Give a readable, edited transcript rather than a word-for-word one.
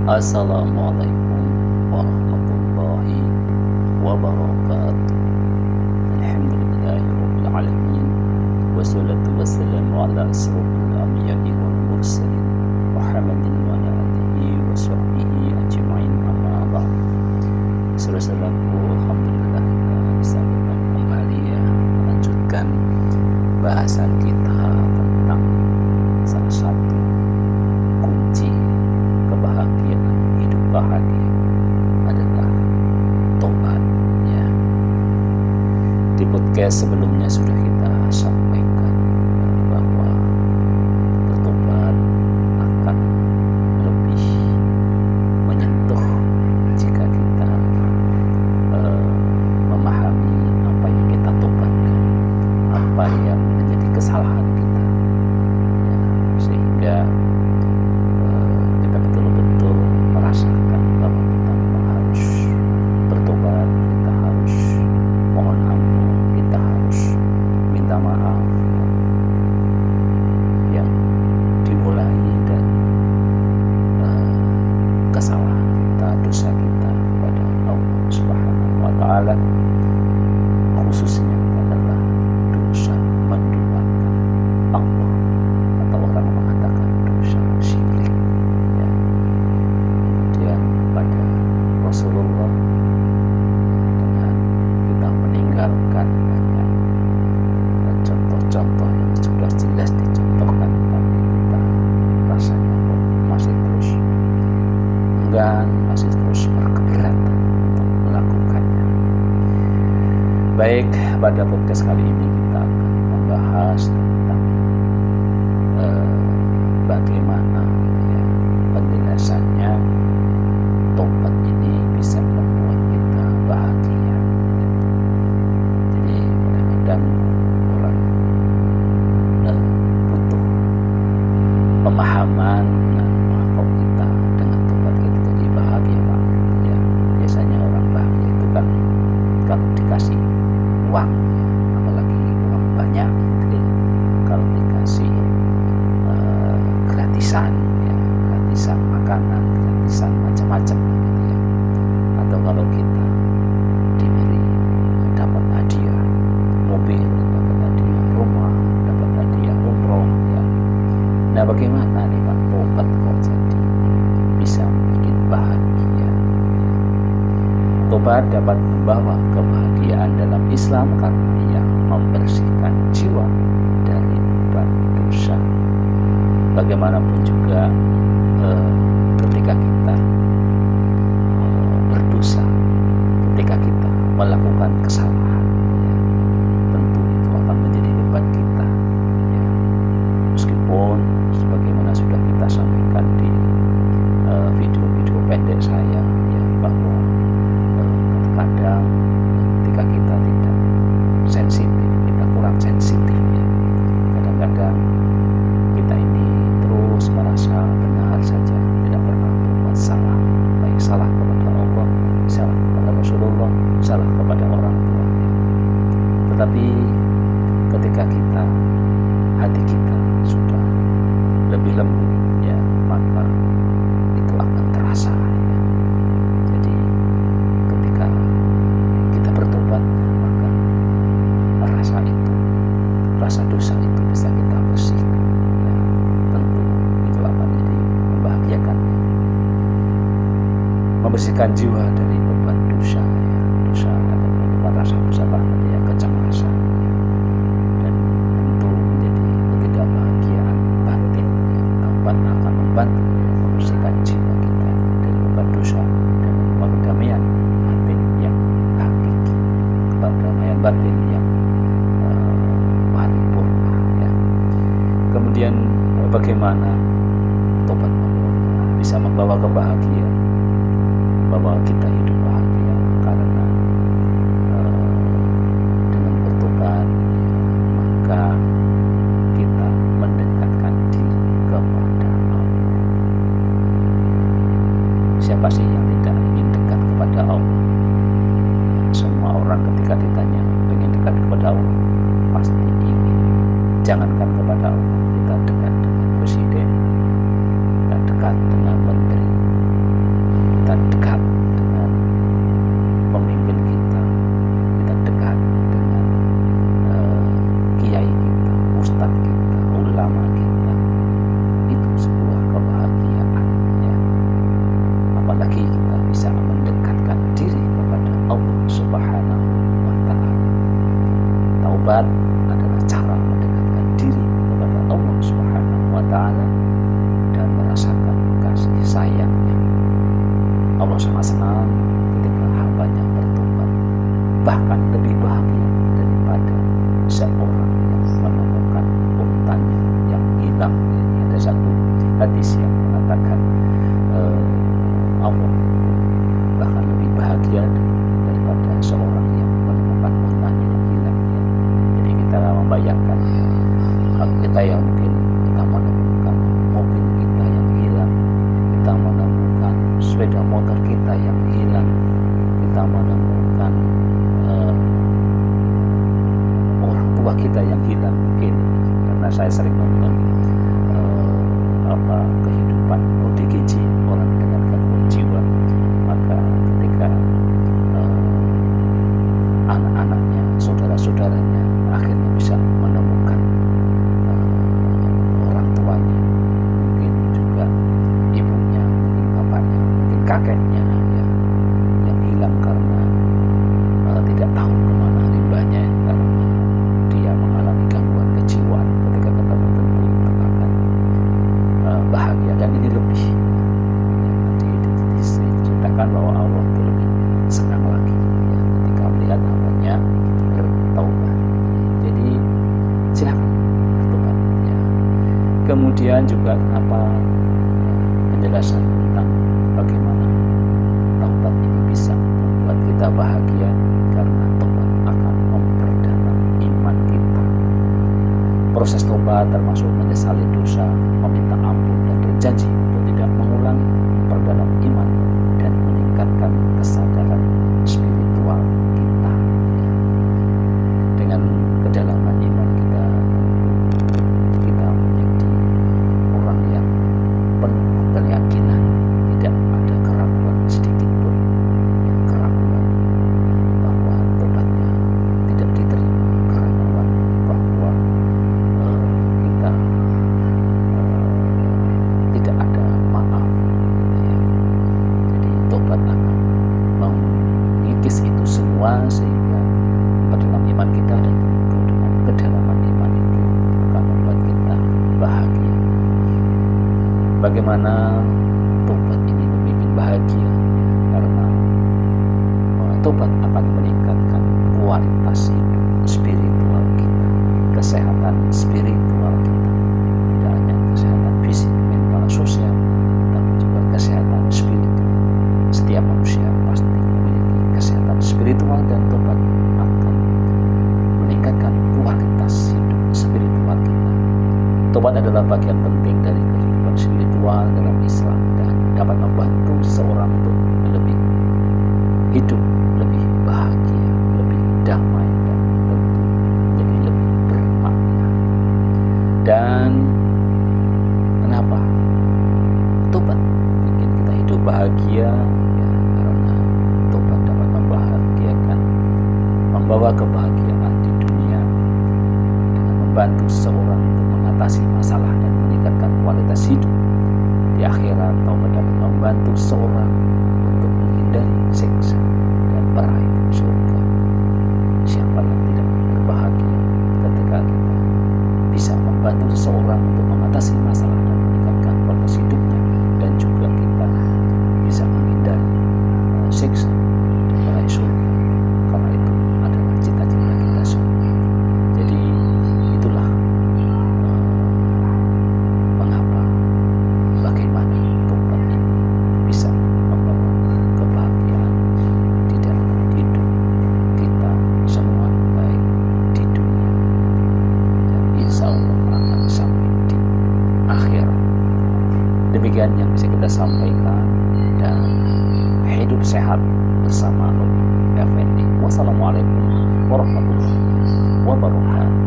Assalamualaikum warahmatullahi wabarakatuh. Alhamdulillahirabbil alamin. Wassalatu wassalamu ala asrofil anbiya'i wal mursalin Muhammadin wa ala alihi wa sahbihi ajma'in, amma ba'd. Saudara-saudaraku, alhamdulillah kita bisa bertemu kembali ya, melanjutkan bahasan kita tentang salah satu kunci kebahagiaan, hidup bahagia adalah tobat ya. Di podcast sebelumnya sudah kita sampaikan bahwa bertobat akan lebih menyentuh jika kita memahami apa yang kita tobatkan, apa yang menjadi kesalahan kita ya, sehingga kita betul-betul merasakan bahwa kita memang harus bertobat, kita harus mohon ampun, kita harus minta maaf ya, yang dimulai dari kesalahan kita, dosa kita kepada Allah Subhanahu wa Ta'ala, khususnya adalah dosa menduakan Allah, atau orang mengatakan dosa syirik ya. Kemudian pada Rasulullah dengan kita meninggalkan banyak contoh-contoh yang sudah jelas dicontohkan, tapi kita rasanya kok masih terus enggan, masih terus berkeberatan untuk melakukannya. Baik, pada podcast kali ini kita akan membahas tentang bagaimana ya, penjelasannya tobat ini bisa membuat kita bahagia. Jadi kadang-kadang orang butuh pemahaman, kok kita dengan tobat kita jadi bahagia Pak ya. Biasanya orang bahagia itu kan kalau dikasih uang ya, apalagi uang banyak gitu ya. Kalau dikasih gratisan ya, gratisan makanan, gratisan macam-macam gitu ya. Atau kalau kita diberi dapat hadiah mobil, dapat hadiah rumah, dapat hadiah umroh ya. Nah, bagaimana nih Pak, tobat kok jadi bisa bikin bahagia? Tobat dapat membawa kebahagiaan dalam Islam karena ia membersihkan jiwa dari beban dosa. Bagaimanapun juga ketika kita berdosa, ketika kita melakukan kesalahan ya, tentu itu akan menjadi beban kita ya. Meskipun sebagaimana sudah kita sampaikan di video-video pendek saya ya, bahwa kadang ketika kita tidak sensitif, kita kurang sensitif ya, kadang-kadang kita ini terus merasa benar saja, tidak pernah berbuat salah, baik salah kepada Allah, salah kepada Rasulullah, salah kepada orang tua ya. Tetapi ketika kita, hati kita sudah lebih lembut ya, maka itu akan terasa ya. Jadi ketika kita bertobat, maka rasa itu, rasa dosa itu bisa kita bersihkan ya. Tentu itu akan jadi membahagiakan ya. Membersihkan jiwa dari beban dosa ya. Dosa dapat menyebabkan rasa bersalah ya, kecemasan ya. Dan tentu menjadi ketidakbahagiaan batin ya. Taubat akan membantu ya, membersihkan jiwa kita dari beban dosa dan membawa kedamaian batin yang hakiki, kedamaian batin yang paripurna ya. Kemudian bagaimana tobat bisa membawa kebahagiaan, membawa kita hidup bahagia? Karena dengan bertobat ya, maka kita mendekatkan diri kepada Allah. Siapa sih yang tidak ingin dekat kepada Allah? Semua orang ketika ditanya ingin dekat kepada Allah pasti ingin. Jangankan kepada Allah, kita dekat dengan presiden, kita dekat dengan menteri, bagi kita bisa mendekatkan diri kepada Allah Subhanahu wa Ta'ala. Taubat adalah cara mendekatkan diri kepada Allah Subhanahu wa Ta'ala dan merasakan kasih sayangnya. Allah sangat senang ketika hambanya bertobat, bahkan lebih bahagia daripada seorang yang menemukan untanya yang hilang. Jadi ada satu hadis yang mengatakan Allah bahkan lebih bahagia daripada seorang yang menemukan untanya yang hilang. Ya. Jadi kita membayangkan kalau kita yang mungkin kita menemukan mobil kita yang hilang, kita menemukan sepeda motor kita yang hilang, kita menemukan orang tua kita yang hilang mungkin, karena saya sering nonton kehidupan ODGJ, orang dengan gangguan jiwa, maka ketika anak-anaknya, saudara-saudaranya akhirnya bisa menemukan orang tuanya, mungkin juga ibunya, mungkin bapaknya, mungkin kakeknya ya, yang hilang karena tidak tahu kemana limbahnya, karena dia mengalami gangguan kejiwaan. Ketika ketemu tentu itu akan bahagia, dan ini lebih diceritakan bahwa Allah itu lebih senang lagi ya, ketika melihat hambanya bertaubat. Jadi silakan bertobat ya. Kemudian juga kenapa penjelasan tentang bagaimana taubat ini bisa membuat kita bahagia, karena taubat akan memperdalam iman kita. Proses taubat termasuk menyesali dosa, meminta ampun, dan berjanji untuk tidak mengulangi, memperdalam iman dan meningkatkan kesadaran spiritual kita. Dengan kedalaman iman kita, tentu kita menjadi orang yang penuh keyakinan, tidak ada keraguan sedikit pun, keraguan bahwa tobatnya tidak diterima, keraguan bahwa kita tidak ada maaf gitu ya. Jadi tobat akan mengikis itu semua, sehingga dalam iman kita, dan tentu dengan kedalaman iman itu akan membuat kita bahagia. Bagaimana tobat ini membuat bahagia? Karena tobat akan meningkatkan kualitas hidup spiritual kita, kesehatan spiritual kita, tidak hanya kesehatan fisik, mental, sosial, tapi juga kesehatan spiritual. Setiap manusia pasti memiliki kesehatan spiritual, dan tobat akan meningkatkan kualitas hidup spiritual kita. Tobat adalah bagian penting dari kehidupan spiritual dalam Islam, dan dapat membantu seseorang untuk lebih hidup lebih bahagia, lebih damai, dan tentu menjadi lebih bermakna. Dan kenapa tobat bikin kita hidup bahagia? Ya, karena tobat dapat membahagiakan, membawa kebahagiaan di dunia, dengan membantu seseorang untuk mengatasi masalah dan meningkatkan kualitas hidup. Di akhirat, taubat dapat membantu seseorang untuk menghindari siksa dan meraih surga. Siapa yang tidak berbahagia ketika kita bisa membantu seseorang untuk mengatasi masalah dan meningkatkan kualitas hidupnya, dan juga kita bisa menghindari siksa dan meraih surga, karena itu adalah cita-cita kita semua. Jadi itulah mengapa, bagaimana tobat ini bisa membawa kebahagiaan di dalam hidup kita semua, baik di dunia dan insya Allah akan sampai di akhirat. Demikian yang bisa kita sampaikan, dan hidup sehat bersama Robi Effendi. Wassalamualaikum warahmatullahi wabarakatuh.